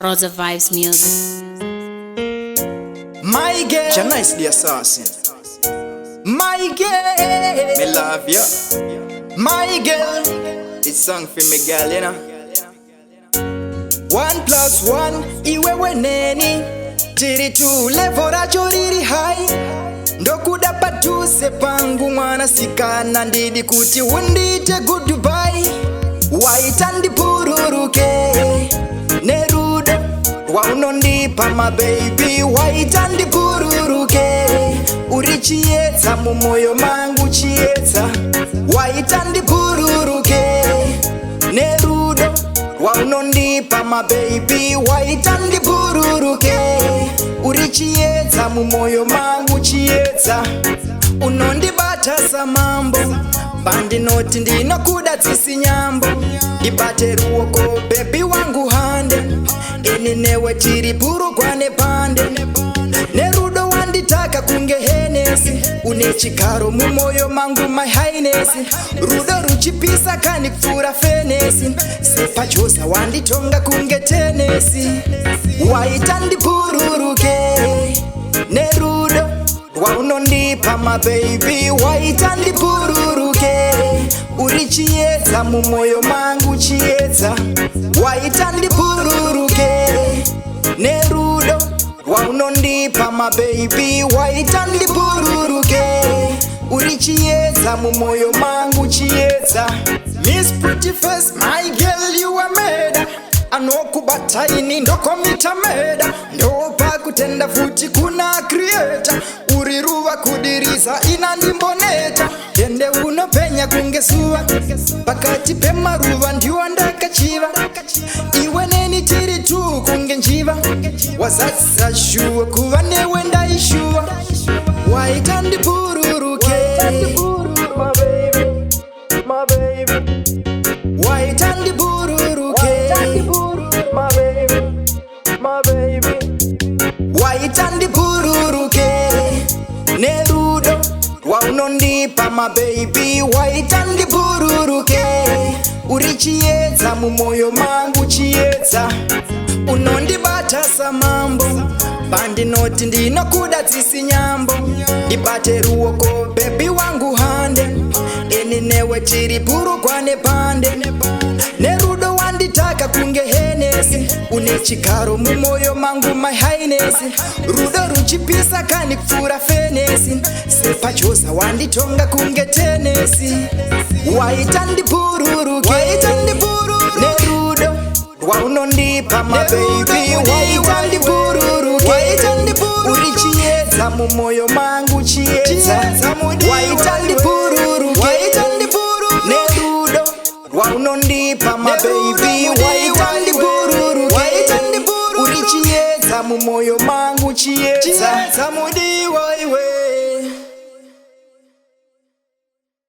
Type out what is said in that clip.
Rosa Vibes Music. My girl, you're nice, the assassin. My girl, me love you. My girl, it's song for me girl, you know. 1+1, iwe weneni. Tiri tu level rachoriri high. Ndokuda patuse pangu mwana sikana ndidi kuti undite goodbye. Waita ndibhururuke nerudo waunondipa my baby. Waita ndibhururuke urichiedza mumoyo mangu chiedza. Waita ndibhururuke nerudo waunondipa my baby. Waita ndibhururuke urichiedza mumoyo mangu chiedza. Unondibata samambo bandinoti ndinokuda tsisi nyambo. Ndibate ruoko baby wangu hande ini newe tiri burukwane pande. Nerudo wanditaka kunge henesi une chikaro mumoyo mangu my highness. Rudo ruchipisa kani kufura fenesi sepachosa wanditonga kunge tenesi. Waita ndibhururuke nerudo waunondipa my baby. Waita ndibhururuke urichiedza mumoyo mangu chiedza. Waita ndibhururuke nerudo waunondipa my baby. Waita ndibhururuke urichiedza mumoyo mangu chiedza. Miss Pretty Face, my girl you are made. Anokubata ini ndokomita meda. Ndopa kutenda futi kuna creator. Uriruwa kudiriza inandimboneta. Tende unopenya kungesua pakati pemaruva ndiwa ndakachiva. Iwe neni tiri tu kunge njiva. Wazatsa shuwa kuva newe ndaishuwa. Waita ndibhururuke my baby, my baby. Waita ndibhururuke my baby, my baby. Waita ndibhururuke nerudo waunondipa my baby. Waita ndibhururuke urichiedza mumoyo mangu chiedza. Unondibata samambo bandinoti ndinokuda tsisi nyambo. Ndibate ruoko baby wangu hande ini newe tiri burukwane pande. Nerudo wanditaka kunge henesi une chikaro mumoyo mangu my highness. Rudo ruchipisa kani kufura fenesi sepachosa wanditonga kunge tenesi. Waita ndibhururuke nerudo waunondipa my baby. Waita ndibhururuke urichiedza mumoyo mangu chiedza. Waita ndibhururuke nerudo waunondipa my baby. Waita ndibhururuke urichiedza mumoyo mangu chiedza. Samudiwa iwe